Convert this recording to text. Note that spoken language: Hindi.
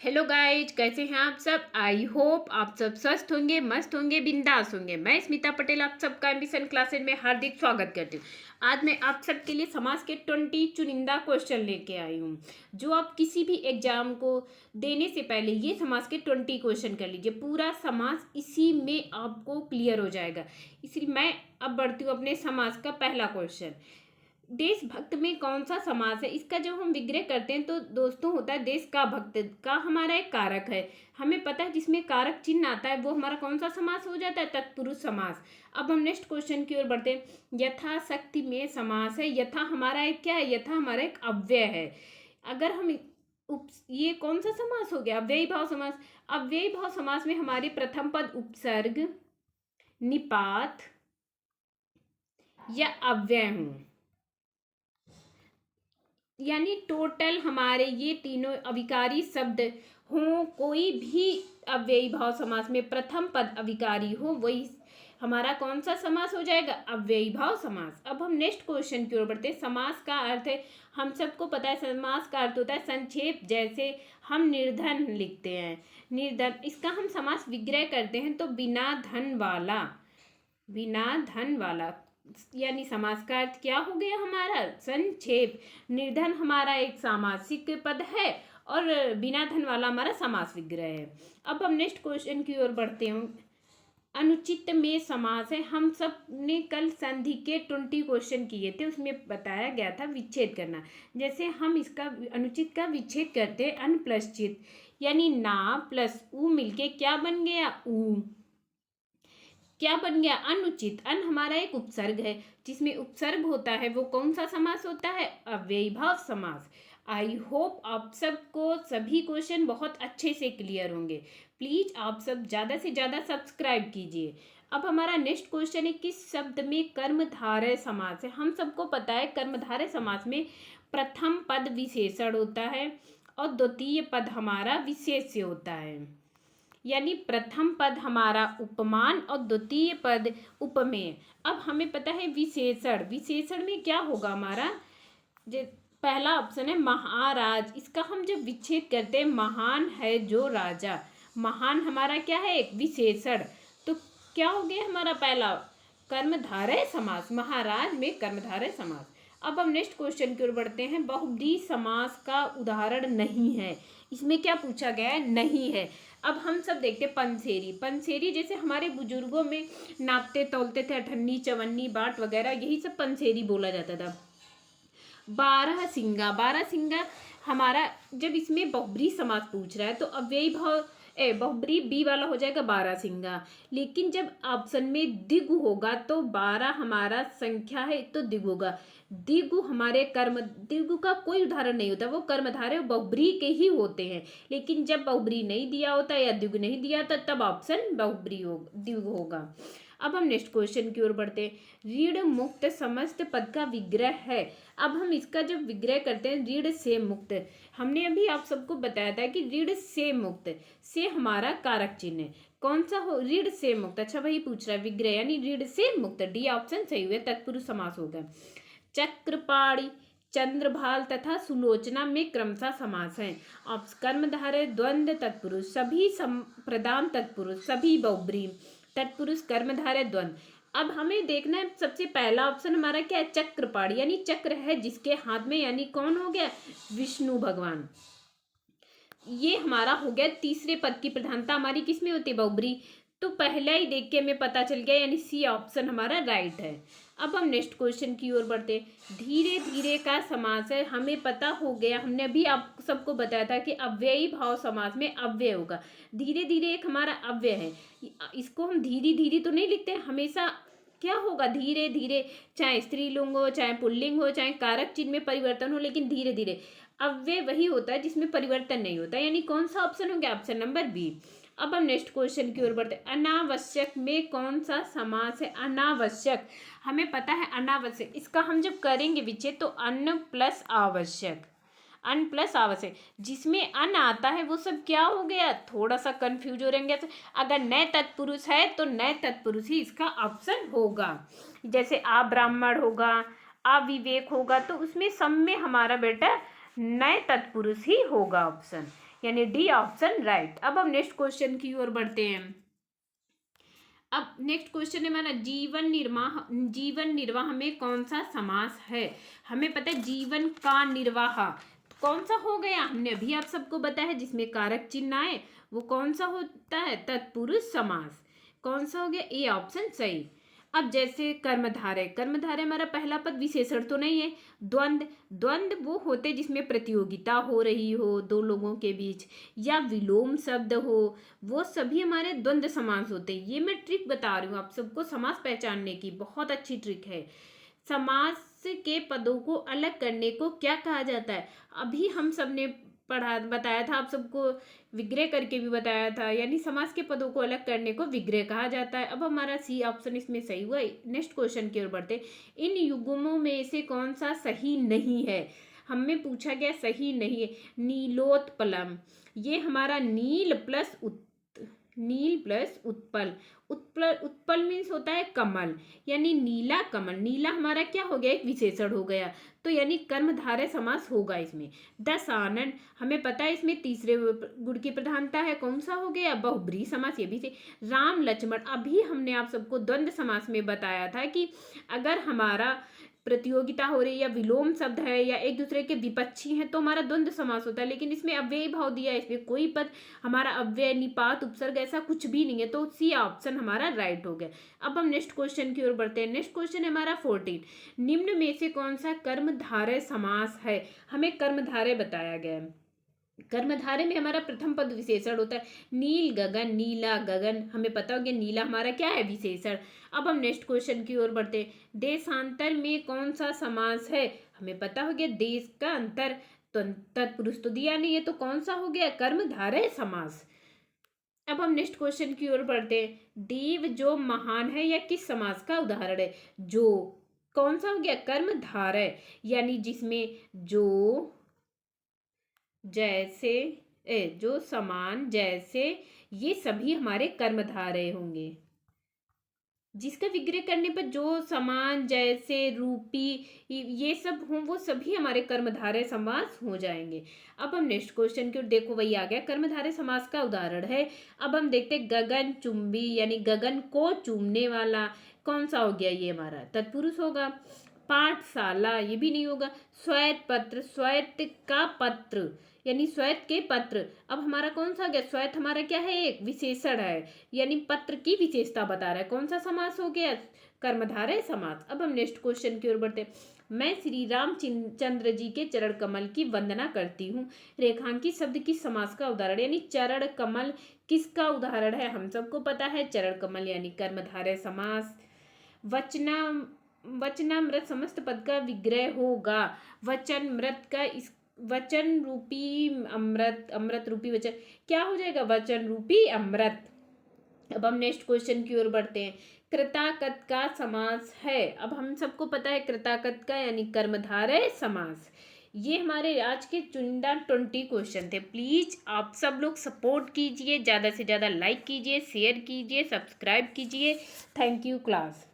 हेलो गाइज, कैसे हैं आप सब। आई होप आप सब स्वस्थ होंगे, मस्त होंगे, बिंदास होंगे। मैं स्मिता पटेल आप सबका एम्बिशन क्लासेज में हार्दिक स्वागत करती हूँ। आज मैं आप सबके लिए समाज के 20 चुनिंदा क्वेश्चन लेके आई हूँ, जो आप किसी भी एग्जाम को देने से पहले ये समाज के 20 क्वेश्चन कर लीजिए। पूरा समाज इसी में आपको क्लियर हो जाएगा। इसलिए मैं अब बढ़ती हूँ अपने समाज का पहला क्वेश्चन। देशभक्त में कौन सा समास है। इसका जब हम विग्रह करते हैं तो दोस्तों होता है देश का भक्त का हमारा एक कारक है। हमें पता है जिसमें कारक चिन्ह आता है वो हमारा कौन सा समास हो जाता है, तत्पुरुष समास। अब हम नेक्स्ट क्वेश्चन की ओर बढ़ते हैं। यथाशक्ति में समास है। यथा हमारा एक क्या है, यथा हमारा एक अव्यय है। अगर हम ये कौन सा समास हो गया, अव्ययी भाव समास। अव्ययी भाव समास में हमारे प्रथम पद उपसर्ग, निपात या अव्यय हूं, यानी टोटल हमारे ये तीनों अविकारी शब्द हों। कोई भी अव्ययी भाव समास में प्रथम पद अविकारी हो, वही हमारा कौन सा समास हो जाएगा, अव्ययी भाव समास। अब हम नेक्स्ट क्वेश्चन की ओर बढ़ते हैं। समास का अर्थ है, हम सबको पता है समास का अर्थ होता है संक्षेप। जैसे हम निर्धन लिखते हैं, निर्धन, इसका हम समास विग्रह करते हैं तो बिना धन वाला, बिना धन वाला, यानी समास का अर्थ क्या हो गया हमारा, संक्षेप। निर्धन हमारा एक सामासिक पद है और बिना धन वाला हमारा समास विग्रह है। अब हम नेक्स्ट क्वेश्चन की ओर बढ़ते हैं। अनुचित में समास है। हम सब ने कल संधि के 20 क्वेश्चन किए थे, उसमें बताया गया था विच्छेद करना। जैसे हम इसका अनुचित का विच्छेद करते हैं अन प्लस चित, यानी ना प्लस ऊ मिलके क्या बन गया, ऊ। क्या बन गया, अनुचित। अन हमारा एक उपसर्ग है, जिसमें उपसर्ग होता है वो कौन सा समास होता है, अव्ययी भाव समास। आई होप आप सबको सभी क्वेश्चन बहुत अच्छे से क्लियर होंगे। प्लीज आप सब ज्यादा से ज्यादा सब्सक्राइब कीजिए। अब हमारा नेक्स्ट क्वेश्चन है, किस शब्द में कर्मधारय समास है। हम सबको पता है कर्मधारय समास में प्रथम पद विशेषण होता है और द्वितीय पद हमारा विशेष्य होता है। यानी प्रथम पद हमारा उपमान और द्वितीय पद उपमेय। अब हमें पता है विशेषण, विशेषण में क्या होगा हमारा, जो पहला ऑप्शन है महाराज। इसका हम जब विच्छेद करते हैं, महान है जो राजा, महान हमारा क्या है, एक विशेषण। तो क्या हो गया हमारा पहला, कर्मधारय समास, महाराज में कर्मधारय समास। अब हम नेक्स्ट क्वेश्चन की ओर बढ़ते हैं। बहुब्रीहि समास का उदाहरण नहीं है। इसमें क्या पूछा गया है, नहीं है। अब हम सब देखते हैं पंसेरी, पंसेरी जैसे हमारे बुजुर्गों में नापते तोलते थे, अठन्नी चवन्नी बाट वगैरह, यही सब पंसेरी बोला जाता था। बारह सिंगा, बारह सिंगा हमारा, जब इसमें बहुब्रीहि समास पूछ रहा है तो अव्ययी भाव बहुब्रीहि बी वाला हो जाएगा बारह सिंगा। लेकिन जब ऑप्शन में द्विगु होगा तो बारह हमारा संख्या है तो द्विगु होगा। द्विगु हमारे कर्म, द्विगु का कोई उदाहरण नहीं होता, वो कर्मधारय बहुब्रीहि के ही होते हैं। लेकिन जब बहुब्रीहि नहीं दिया होता या द्विगु नहीं दिया होता तब ऑप्शन बहुब्रीहि होगा, द्विगु होगा। अब हम नेक्स्ट क्वेश्चन की ओर बढ़ते हैं। ऋण मुक्त समस्त पद का विग्रह है। अब हम इसका जब विग्रह करते हैं, ऋण से मुक्त, हमने अभी आप सबको बताया था कि ऋण से मुक्त, से हमारा कारक चिन्ह है, कौन सा हो, ऋण से मुक्त। अच्छा वही पूछ रहा है विग्रह, यानी ऋण से मुक्त, डी ऑप्शन सही हुआ, तत्पुरुष समास होगा। चक्रपाणी, चंद्रभाल तथा सुलोचना में क्रमशः समास है। अब कर्मधारय द्वंद्व तत्पुरुष, सभी प्रदान तत्पुरुष, सभी बहुब्रीहि तत्पुरुष कर्मधारय द्वंद्व। अब हमें देखना है सबसे पहला ऑप्शन हमारा क्या है, चक्रपाणी, यानी चक्र है जिसके हाथ में, यानी कौन हो गया, विष्णु भगवान। ये हमारा हो गया तीसरे पद की प्रधानता हमारी किसमें होती है, बहुब्रीहि। तो पहला ही देख के हमें पता चल गया, यानी सी ऑप्शन हमारा राइट है। अब हम नेक्स्ट क्वेश्चन की ओर बढ़ते हैं। धीरे धीरे का समास है। हमें पता हो गया, हमने अभी आप सबको बताया था कि अव्ययी भाव समास में अव्यय होगा। धीरे धीरे एक हमारा अव्यय है, इसको हम धीरे धीरे तो नहीं लिखते, हमेशा क्या होगा, धीरे धीरे, चाहे स्त्रीलिंग हो, चाहे पुल्लिंग हो, चाहे कारक चिन्ह में परिवर्तन हो, लेकिन धीरे धीरे। अव्यय वही होता है जिसमें परिवर्तन नहीं होता, यानी कौन सा ऑप्शन हो गया, ऑप्शन नंबर बी। अब हम नेक्स्ट क्वेश्चन की ओर बढ़ते हैं। अनावश्यक में कौन सा समास है, अनावश्यक, हमें पता है अनावश्यक, इसका हम जब करेंगे विच्छेद तो अन्न प्लस आवश्यक, अन प्लस आवश्यक, जिसमें अन आता है वो सब क्या हो गया, थोड़ा सा कंफ्यूज हो रहेंगे। तो अगर नए तत्पुरुष है तो नए तत्पुरुष ही इसका ऑप्शन होगा। जैसे आ ब्राह्मण होगा, अविवेक होगा, तो उसमें सब में हमारा बेटा नए तत्पुरुष ही होगा ऑप्शन। यानी डी ऑप्शन राइट। अब हम नेक्स्ट क्वेश्चन की ओर बढ़ते हैं। अब नेक्स्ट क्वेश्चन है हमारा जीवन निर्वाह में कौन सा समास है। हमें पता है जीवन का निर्वाह कौन सा हो गया, हमने अभी आप सबको बताया है, जिसमें कारक चिन्ह आए वो कौन सा होता है, तत्पुरुष समास। कौन सा हो गया, ए ऑप्शन सही। अब जैसे कर्मधारय हमारा पहला पद विशेषण तो नहीं है। द्वंद्व वो होते जिसमें प्रतियोगिता हो रही हो दो लोगों के बीच, या विलोम शब्द हो, वो सभी हमारे द्वंद्व समास होते हैं। ये मैं ट्रिक बता रही हूँ आप सबको समास पहचानने की, बहुत अच्छी ट्रिक है। समास के पदों को अलग करने को क्या कहा जाता है, अभी हम सबने बताया था आप सबको, विग्रह करके भी बताया था, यानी समास के पदों को अलग करने को विग्रह कहा जाता है। अब हमारा सी ऑप्शन इसमें सही हुआ। नेक्स्ट क्वेश्चन की ओर बढ़ते, इन युग्मों में से कौन सा सही नहीं है, हमें पूछा गया सही नहीं है। नीलोत्पलम, ये हमारा नील प्लस उत्पल, उत्पल मीन्स होता है कमल, यानी नीला कमल। नीला हमारा क्या हो गया, एक विशेषण हो गया, तो यानी कर्मधारय समास होगा इसमें। दशानन, हमें पता है इसमें तीसरे गुण की प्रधानता है, कौन सा हो गया, बहुब्रीहि समास, ये भी से। राम लक्ष्मण, अभी हमने आप सबको द्वंद्व समास में बताया था कि अगर हमारा प्रतियोगिता हो रही है या विलोम शब्द है या एक दूसरे के विपक्षी हैं तो हमारा द्वंद्व समास होता है, लेकिन इसमें अव्ययी भाव दिया है, इसमें कोई पद हमारा अव्यय निपात उपसर्ग ऐसा कुछ भी नहीं है, तो सी ऑप्शन हमारा राइट हो गया। अब हम नेक्स्ट क्वेश्चन की ओर बढ़ते हैं। नेक्स्ट क्वेश्चन है हमारा 14, निम्न में से कौन सा कर्मधारय समास है, हमें कर्मधारय बताया गया है। कर्मधारय में हमारा प्रथम पद विशेषण होता है, नील गगन, नीला गगन, हमें पता हो गया नीला हमारा क्या है, विशेषण। अब हम नेक्स्ट क्वेश्चन की ओर बढ़ते हैं। देशांतर में कौन सा समास है, हमें पता हो गया देश का अंतर, तो तत्पुरुष तो दिया नहीं है, तो कौन सा हो गया, कर्मधारय समास। अब हम नेक्स्ट क्वेश्चन की ओर बढ़ते हैं। देव जो महान है यह किस समास का उदाहरण है, जो कौन सा हो गया, कर्मधारय, यानी जिसमें जो, जैसे, जो, समान, जैसे, ये सभी हमारे कर्मधारय होंगे। जिसका विग्रह करने पर जो, समान, जैसे, रूपी, ये सब हों वो सभी हमारे कर्मधारय समास हो जाएंगे। अब हम नेक्स्ट क्वेश्चन की ओर, देखो वही आ गया, कर्मधारय समास का उदाहरण है। अब हम देखते हैं गगन चुंबी, यानी गगन को चूमने वाला, कौन सा हो गया, ये हमारा तत्पुरुष होगा। पाठशाला, ये भी नहीं होगा। श्वेत पत्र, श्वेत का पत्र, यानी श्वेत के पत्र, अब हमारा कौन सा हो गया, श्वेत हमारा क्या है, एक विशेषण है, यानी पत्र की विशेषता बता रहा है, कौन सा समास हो गया, कर्मधारय समास। अब हम नेक्स्ट क्वेश्चन की ओर बढ़ते हैं। मैं श्री रामचंद्र जी के चरण कमल की वंदना करती हूँ, रेखांकित शब्द किस समास का उदाहरण, यानी चरण कमल किसका उदाहरण है, हम सबको पता है चरण कमल, यानी कर्मधारय समास। वचनामृत समस्त पद का विग्रह होगा, वचन मृत का, इस वचन रूपी अमृत, अमृत रूपी वचन, क्या हो जाएगा, वचन रूपी अमृत। अब हम नेक्स्ट क्वेश्चन की ओर बढ़ते हैं। कृताकत का समास है, अब हम सबको पता है कृताकत का यानी कर्मधारय समास। ये हमारे आज के चुनिंदा 20 क्वेश्चन थे। प्लीज आप सब लोग सपोर्ट कीजिए, ज़्यादा से ज़्यादा लाइक कीजिए, शेयर कीजिए, सब्सक्राइब कीजिए। Thank you class.